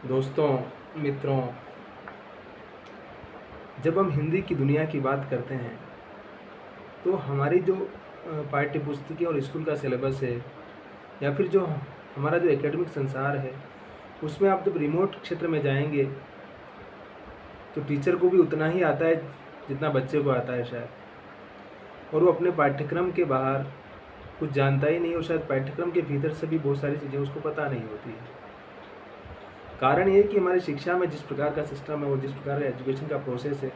दोस्तों, मित्रों, जब हम हिंदी की दुनिया की बात करते हैं तो हमारी जो पाठ्य पुस्तकें और स्कूल का सिलेबस है या फिर जो हमारा जो एकेडमिक संसार है, उसमें आप जब रिमोट क्षेत्र में जाएंगे तो टीचर को भी उतना ही आता है जितना बच्चे को आता है शायद। और वो अपने पाठ्यक्रम के बाहर कुछ जानता ही नहीं और शायद पाठ्यक्रम के भीतर से भी बहुत सारी चीज़ें उसको पता नहीं होती है। कारण ये है कि हमारी शिक्षा में जिस प्रकार का सिस्टम है और जिस प्रकार का एजुकेशन का प्रोसेस है,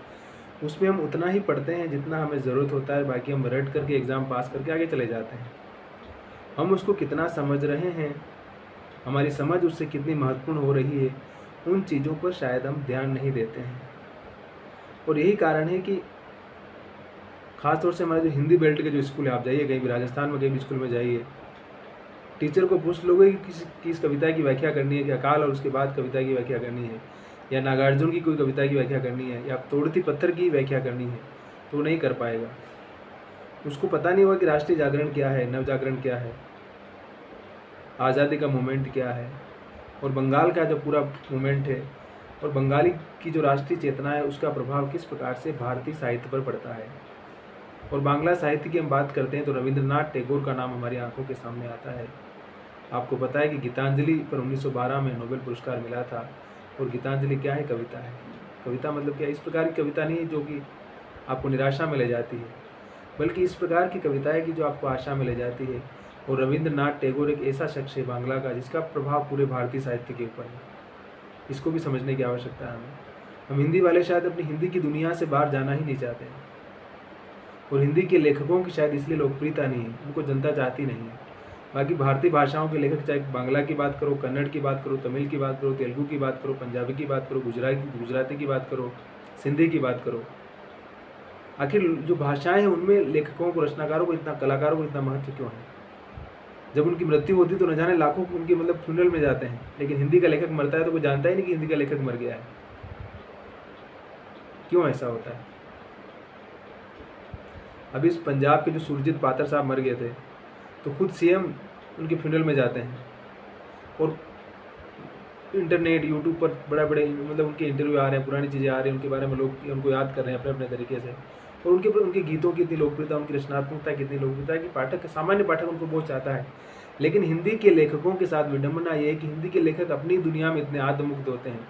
उसमें हम उतना ही पढ़ते हैं जितना हमें ज़रूरत होता है, बाकी हम रट करके एग्ज़ाम पास करके आगे चले जाते हैं। हम उसको कितना समझ रहे हैं, हमारी समझ उससे कितनी महत्वपूर्ण हो रही है, उन चीज़ों पर शायद हम ध्यान नहीं देते हैं। और यही कारण है कि ख़ासतौर से हमारे जो हिंदी बेल्ट के जो स्कूल है, आप जाइए कहीं भी राजस्थान में कहीं भी स्कूल में जाइए, टीचर को पूछ लोगे कि किस कविता की व्याख्या करनी है, कि अकाल और उसके बाद कविता की व्याख्या करनी है, या नागार्जुन की कोई कविता की व्याख्या करनी है, या तोड़ती पत्थर की व्याख्या करनी है, तो वो नहीं कर पाएगा। उसको पता नहीं होगा कि राष्ट्रीय जागरण क्या है, नव जागरण क्या है, आज़ादी का मूवमेंट क्या है, और बंगाल का जो पूरा मूवमेंट है और बंगाली की जो राष्ट्रीय चेतना है उसका प्रभाव किस प्रकार से भारतीय साहित्य पर पड़ता है। और बांग्ला साहित्य की हम बात करते हैं तो रविंद्रनाथ टैगोर का नाम हमारी आंखों के सामने आता है। आपको पता है कि गीतांजलि पर 1912 में नोबेल पुरस्कार मिला था। और गीतांजलि क्या है? कविता है। कविता मतलब क्या? इस प्रकार की कविता नहीं है जो कि आपको निराशा में ले जाती है, बल्कि इस प्रकार की कविता है कि जो आपको आशा में ले जाती है। और रविंद्रनाथ टैगोर एक ऐसा शख्स है बांग्ला का जिसका प्रभाव पूरे भारतीय साहित्य के ऊपर है। इसको भी समझने की आवश्यकता है हमें। हम हिंदी वाले शायद अपनी हिंदी की दुनिया से बाहर जाना ही नहीं चाहते हैं, और हिंदी के लेखकों की शायद इसलिए लोकप्रियता नहीं है, उनको जनता चाहती नहीं है। बाकी भारतीय भाषाओं के लेखक, चाहे बांग्ला की बात करो, कन्नड़ की बात करो, तमिल की बात करो, तेलुगु की बात करो, पंजाबी की बात करो, गुजराती की बात करो, सिंधी की बात करो, आखिर जो भाषाएं हैं उनमें लेखकों को, रचनाकारों को इतना, कलाकारों को इतना महत्व क्यों है? जब उनकी मृत्यु होती तो न जाने लाखों उनके फ्यूनरल में जाते हैं, लेकिन हिंदी का लेखक मरता है तो कोई जानता ही नहीं कि हिंदी का लेखक मर गया है। क्यों ऐसा होता है? अभी इस पंजाब के जो सुरजीत पात्र साहब मर गए थे तो खुद सीएम उनके फ्यूनरल में जाते हैं, और इंटरनेट, यूट्यूब पर बड़े उनके इंटरव्यू आ रहे हैं, पुरानी चीज़ें आ रही हैं, उनके बारे में लोग उनको याद कर रहे हैं अपने अपने तरीके से। और उनके गीतों की इतनी लोकप्रियता, उनकी रचनात्मकता की इतनी लोकप्रियता है कि सामान्य पाठक उनको बहुत चाहता है। लेकिन हिंदी के लेखकों के साथ विडंबना ये है कि हिंदी के लेखक अपनी दुनिया में इतने आत्ममुग्ध होते हैं,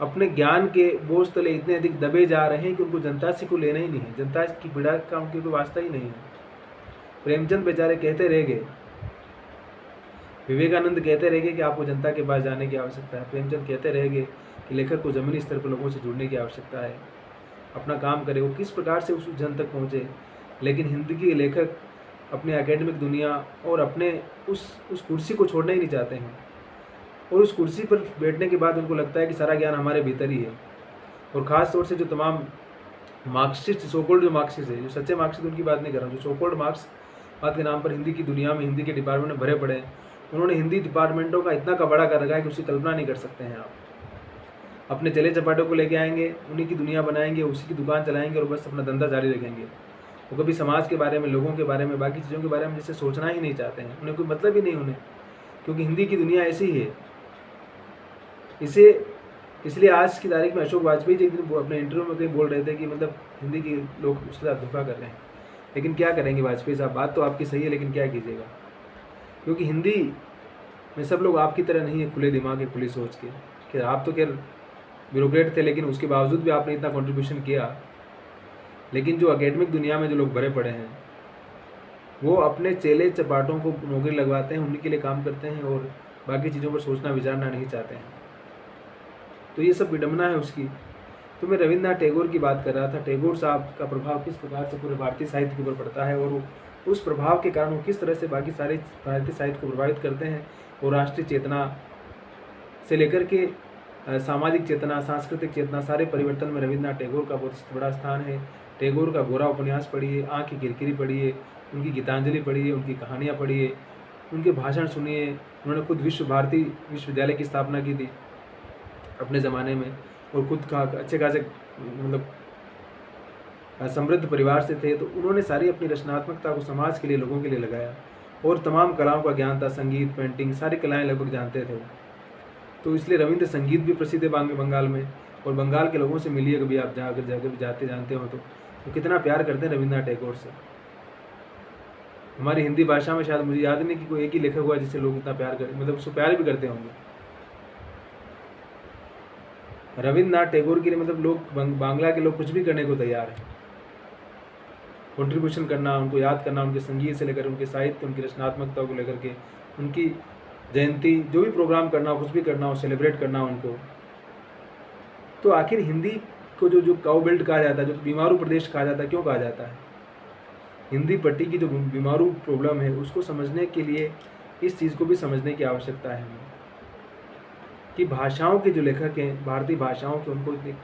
अपने ज्ञान के बोझ तले इतने अधिक दबे जा रहे हैं कि उनको जनता से को लेना ही नहीं है, जनता की पीड़ा का उनके कोई वास्ता ही नहीं है। प्रेमचंद बेचारे कहते रह गए, विवेकानंद कहते रह गए कि आपको जनता के पास जाने की आवश्यकता है। प्रेमचंद कहते रह गए कि लेखक को ज़मीनी स्तर पर लोगों से जुड़ने की आवश्यकता है, अपना काम करे। वो किस प्रकार से उस जन तक पहुँचे। लेकिन हिंदी के लेखक अपने एकेडमिक दुनिया और अपने उस कुर्सी को छोड़ना ही नहीं चाहते हैं, और उस कुर्सी पर बैठने के बाद उनको लगता है कि सारा ज्ञान हमारे भीतर ही है। और ख़ास तौर से जो तमाम मार्क्सिस्ट, सोकोल्ड जो मार्क्सिस्ट है, जो सच्चे मार्क्सिस्ट उनकी बात नहीं कर रहा हूँ, जो सोकोल्ड मार्क्स बात के नाम पर हिंदी की दुनिया में हिंदी के डिपार्टमेंट में भरे पड़े हैं, उन्होंने हिंदी डिपार्टमेंटों का इतना कबाड़ा कर रखा है कि उसकी कल्पना नहीं कर सकते हैं आप। अपने चले चपाटों को लेके आएंगे, उन्हीं की दुनिया बनाएंगे, उसी की दुकान चलाएंगे और बस अपना धंधा जारी रखेंगे। वो कभी समाज के बारे में, लोगों के बारे में, बाकी चीज़ों के बारे में जैसे सोचना ही नहीं चाहते हैं। उन्हें कोई मतलब ही नहीं उन्हें, क्योंकि हिंदी की दुनिया ऐसी ही है। इसलिए आज की तारीख में अशोक वाजपेयी जी एक दिन अपने इंटरव्यू में कहीं बोल रहे थे कि हिंदी के लोग उसके साथ धोखा कर रहे हैं। लेकिन क्या करेंगे वाजपेयी साहब, बात तो आपकी सही है, लेकिन क्या कीजिएगा, क्योंकि हिंदी में सब लोग आपकी तरह नहीं है, खुले दिमाग के, खुली सोच के। कि आप तो खैर ब्यूरोक्रेट थे, लेकिन उसके बावजूद भी आपने इतना कंट्रीब्यूशन किया। लेकिन जो एकेडमिक दुनिया में जो लोग भरे पड़े हैं, वो अपने चेले चपाटों को नौकरी लगवाते हैं, उन्हीं के लिए काम करते हैं और बाकी चीज़ों पर सोचना विचारना नहीं चाहते हैं। तो ये सब विडंबना है उसकी। तो मैं रविंद्रनाथ टैगोर की बात कर रहा था। टैगोर साहब का प्रभाव किस प्रकार से पूरे भारतीय साहित्य के ऊपर पड़ता है, और उस प्रभाव के कारण वो किस तरह से बाकी सारे भारतीय साहित्य को प्रभावित करते हैं। और राष्ट्रीय चेतना से लेकर के सामाजिक चेतना, सांस्कृतिक चेतना, सारे परिवर्तन में रविंद्रनाथ टैगोर का बहुत बड़ा स्थान है। टैगोर का गोरा उपन्यास पढ़िए, आँख की किरकिरी पढ़िए, उनकी गीतांजलि पढ़िए, उनकी कहानियाँ पढ़िए, उनके भाषण सुनिए। उन्होंने खुद विश्व भारती विश्वविद्यालय की स्थापना की थी अपने ज़माने में, और खुद का अच्छे खासे समृद्ध परिवार से थे। तो उन्होंने सारी अपनी रचनात्मकता को समाज के लिए, लोगों के लिए लगाया, और तमाम कलाओं का ज्ञान था, संगीत, पेंटिंग, सारी कलाएं लगभग जानते थे वो। तो इसलिए रविंद्र संगीत भी प्रसिद्ध है बंगाल में। और बंगाल के लोगों से मिलिए कभी आप, जाकर जाते जानते हो तो कितना प्यार करते हैं रविंद्रनाथ टैगोर से। हमारी हिंदी भाषा में शायद मुझे याद नहीं कि कोई एक ही लेखक हुआ जिससे लोग इतना प्यार करें, मतलब उसको प्यार भी करते होंगे। रविंद्रनाथ टैगोर के लिए मतलब लोग बांग्ला के लोग कुछ भी करने को तैयार हैं, कंट्रीब्यूशन करना, उनको याद करना, उनके संगीत से लेकर उनके साहित्य, उनकी रचनात्मकता को लेकर के, उनकी जयंती, जो भी प्रोग्राम करना हो, कुछ भी करना हो, सेलिब्रेट करना उनको। तो आखिर हिंदी को जो काउ बेल्ट कहा जाता है, जो बीमारू प्रदेश कहा जाता है, क्यों कहा जाता है? हिंदी पट्टी की जो बीमारू प्रॉब्लम है उसको समझने के लिए इस चीज़ को भी समझने की आवश्यकता है हमें कि भाषाओं के जो लेखक हैं, भारतीय भाषाओं के, उनको इतनी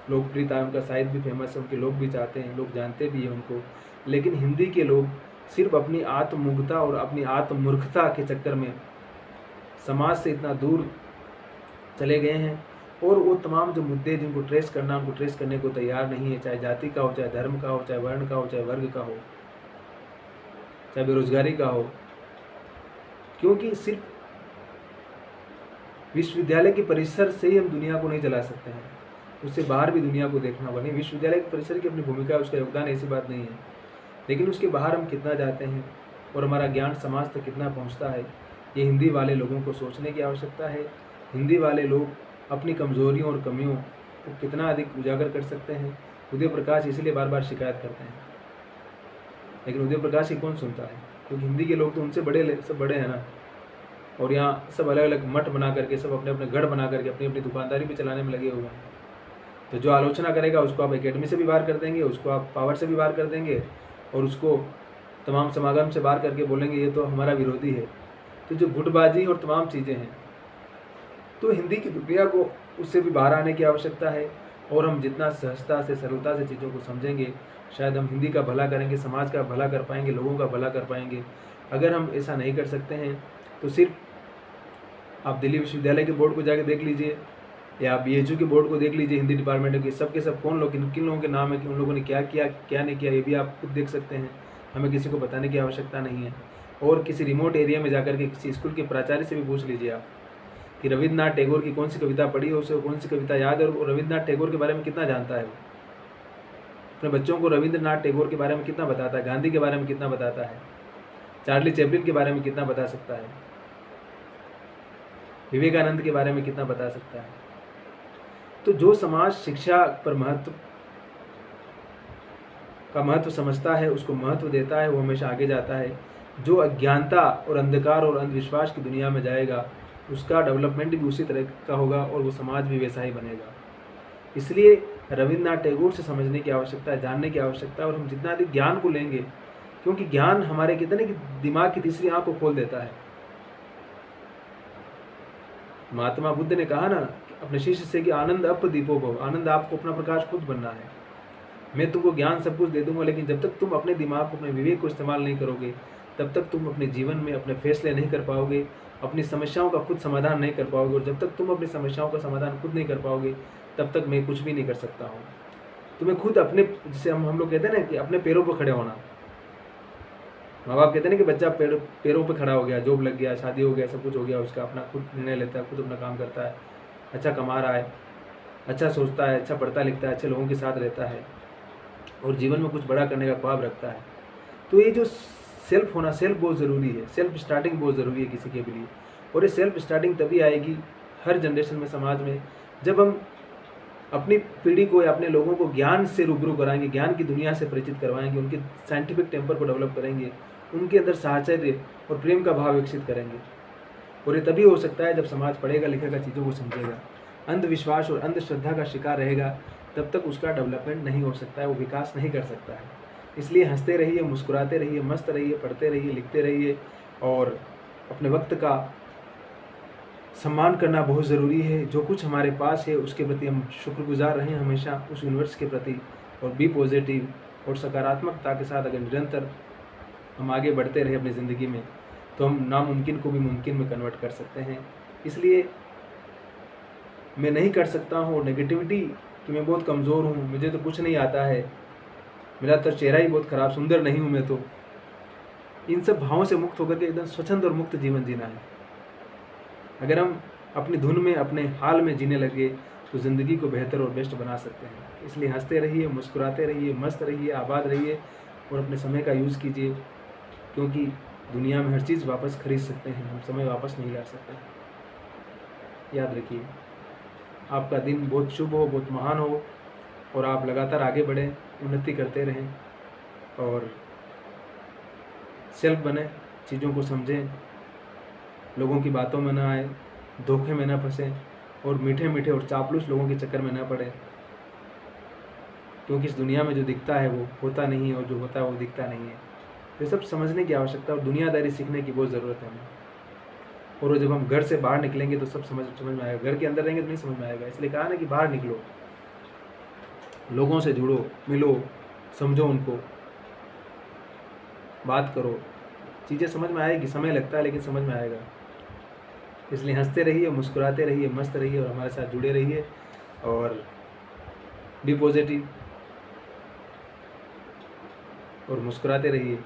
लोकप्रियता, उनका साहित्य भी फेमस है, उनके लोग भी चाहते हैं, लोग जानते भी हैं उनको, लेकिन हिंदी के लोग सिर्फ अपनी आत्ममुग्धता और अपनी आत्ममूर्खता के चक्कर में समाज से इतना दूर चले गए हैं और वो तमाम जो मुद्दे जिनको ट्रेस करना, उनको ट्रेस करने को तैयार नहीं है, चाहे जाति का हो, चाहे धर्म का हो, चाहे वर्ण का हो, चाहे वर्ग का हो, चाहे बेरोजगारी का हो। क्योंकि सिर्फ विश्वविद्यालय के परिसर से ही हम दुनिया को नहीं चला सकते हैं, उससे बाहर भी दुनिया को देखना होगा। नहीं, विश्वविद्यालय के परिसर की अपनी भूमिका है, उसका योगदान ऐसी बात नहीं है, लेकिन उसके बाहर हम कितना जाते हैं और हमारा ज्ञान समाज तक कितना पहुंचता है, ये हिंदी वाले लोगों को सोचने की आवश्यकता है। हिंदी वाले लोग अपनी कमजोरियों और कमियों को कितना अधिक उजागर कर सकते हैं। उदय प्रकाश इसलिए बार बार शिकायत करते हैं, लेकिन उदय प्रकाश ही कौन सुनता है? क्योंकि हिंदी के लोग तो उनसे सब बड़े हैं ना, और यहाँ सब अलग अलग मठ बना करके, सब अपने अपने गढ़ बना करके अपनी अपनी दुकानदारी भी चलाने में लगे हुए हैं। तो जो आलोचना करेगा उसको आप एकेडमी से भी बाहर कर देंगे, उसको आप पावर से भी बाहर कर देंगे, और उसको तमाम समागम से बाहर करके बोलेंगे ये तो हमारा विरोधी है। तो जो गुटबाजी और तमाम चीज़ें हैं, तो हिंदी की दुनिया को उससे भी बाहर आने की आवश्यकता है। और हम जितना सहजता से, सरलता से चीज़ों को समझेंगे, शायद हम हिंदी का भला करेंगे, समाज का भला कर पाएंगे, लोगों का भला कर पाएंगे। अगर हम ऐसा नहीं कर सकते हैं तो सिर्फ आप दिल्ली विश्वविद्यालय के बोर्ड को जाके देख लीजिए, या आप BHU के बोर्ड को देख लीजिए, हिंदी डिपार्टमेंट के सब कौन लोग, किन लोगों के नाम है, कि उन लोगों ने क्या किया, क्या नहीं किया, ये भी आप खुद देख सकते हैं। हमें किसी को बताने की आवश्यकता नहीं है। और किसी रिमोट एरिया में जाकर के किसी स्कूल के प्राचार्य से भी पूछ लीजिए आप कि रविंद्रनाथ टैगोर की कौन सी कविता पढ़ी है, उसे कौन सी कविता याद है, और रविंद्रनाथ टैगोर के बारे में कितना जानता है। वो अपने बच्चों को रविंद्रनाथ टैगोर के बारे में कितना बताता है, गांधी के बारे में कितना बताता है, चार्ली चैपलिन के बारे में कितना बता सकता है, विवेकानंद के बारे में कितना बता सकता है। तो जो समाज शिक्षा पर महत्व समझता है, उसको महत्व देता है, वो हमेशा आगे जाता है। जो अज्ञानता और अंधकार और अंधविश्वास की दुनिया में जाएगा, उसका डेवलपमेंट भी उसी तरह का होगा और वो समाज भी वैसा ही बनेगा। इसलिए रविंद्रनाथ टैगोर से समझने की आवश्यकता है, जानने की आवश्यकता है। और हम जितना अधिक ज्ञान को लेंगे, क्योंकि ज्ञान हमारे कहते हैं कि दिमाग की तीसरी आंख को खोल देता है। महात्मा बुद्ध ने कहा ना अपने शिष्य से कि आनंद अप दीपो भव, आनंद आपको अपना प्रकाश खुद बनना है। मैं तुमको ज्ञान सब कुछ दे दूंगा, लेकिन जब तक तुम अपने दिमाग को, अपने विवेक को इस्तेमाल नहीं करोगे, तब तक तुम अपने जीवन में अपने फैसले नहीं कर पाओगे, अपनी समस्याओं का खुद समाधान नहीं कर पाओगे। और जब तक तुम अपनी समस्याओं का समाधान खुद नहीं कर पाओगे, तब तक मैं कुछ भी नहीं कर सकता हूँ। तुम्हें खुद अपने, जिसे हम लोग कहते हैं ना कि अपने पैरों पर खड़े होना। माँ बाप कहते हैं ना कि बच्चा पैरों पर खड़ा हो गया, जॉब लग गया, शादी हो गया, सब कुछ हो गया, उसका अपना खुद निर्णय लेता है, खुद अपना काम करता है, अच्छा कमा रहा है, अच्छा सोचता है, अच्छा पढ़ता लिखता है, अच्छे लोगों के साथ रहता है और जीवन में कुछ बड़ा करने का ख्वाब रखता है। तो ये जो सेल्फ होना, सेल्फ बहुत ज़रूरी है, सेल्फ स्टार्टिंग बहुत ज़रूरी है किसी के भी लिए। और ये सेल्फ स्टार्टिंग तभी आएगी हर जनरेशन में, समाज में, जब हम अपनी पीढ़ी को या अपने लोगों को ज्ञान से रूबरू कराएंगे, ज्ञान की दुनिया से परिचित करवाएंगे, उनके साइंटिफिक टेम्पर को डेवलप करेंगे, उनके अंदर साहचर्य और प्रेम का भाव विकसित करेंगे। और ये तभी हो सकता है जब समाज पढ़ेगा लिखेगा, चीज़ों को समझेगा। अंधविश्वास और अंधश्रद्धा का शिकार रहेगा, तब तक उसका डेवलपमेंट नहीं हो सकता है, वो विकास नहीं कर सकता है। इसलिए हंसते रहिए, मुस्कुराते रहिए, मस्त रहिए, पढ़ते रहिए, लिखते रहिए, और अपने वक्त का सम्मान करना बहुत ज़रूरी है। जो कुछ हमारे पास है उसके प्रति हम शुक्रगुजार रहें हमेशा, उस यूनिवर्स के प्रति, और बी पॉजिटिव और सकारात्मकता के साथ अगर निरंतर हम आगे बढ़ते रहे अपनी ज़िंदगी में, तो हम नामुमकिन को भी मुमकिन में कन्वर्ट कर सकते हैं। इसलिए मैं नहीं कर सकता हूँ, नेगेटिविटी कि मैं बहुत कमज़ोर हूँ, मुझे तो कुछ नहीं आता है, मेरा तो चेहरा ही बहुत ख़राब, सुंदर नहीं हूँ मैं, तो इन सब भावों से मुक्त होकर के एकदम स्वच्छंद और मुक्त जीवन जीना है। अगर हम अपनी धुन में, अपने हाल में जीने लगे तो ज़िंदगी को बेहतर और बेस्ट बना सकते हैं। इसलिए हंसते रहिए, मुस्कुराते रहिए, मस्त रहिए, आबाद रहिए और अपने समय का यूज़ कीजिए, क्योंकि दुनिया में हर चीज़ वापस खरीद सकते हैं, हम समय वापस नहीं ला सकते। याद रखिए, आपका दिन बहुत शुभ हो, बहुत महान हो और आप लगातार आगे बढ़ें, उन्नति करते रहें और सेल्फ बने, चीज़ों को समझें, लोगों की बातों में ना आए, धोखे में ना फंसें और मीठे मीठे और चापलूस लोगों के चक्कर में ना पड़े, क्योंकि इस दुनिया में जो दिखता है वो होता नहीं है और जो होता है वो दिखता नहीं है। ये सब समझने की आवश्यकता और दुनियादारी सीखने की बहुत ज़रूरत है हमें। और जब हम घर से बाहर निकलेंगे तो सब समझ में आएगा, घर के अंदर रहेंगे तो नहीं समझ में आएगा। इसलिए कहा ना कि बाहर निकलो, लोगों से जुड़ो, मिलो, समझो उनको, बात करो, चीज़ें समझ में आएगी, समय लगता है लेकिन समझ में आएगा। इसलिए हंसते रहिए, मुस्कुराते रहिए, मस्त रहिए और हमारे साथ जुड़े रहिए और बी पॉजिटिव और मुस्कुराते रहिए।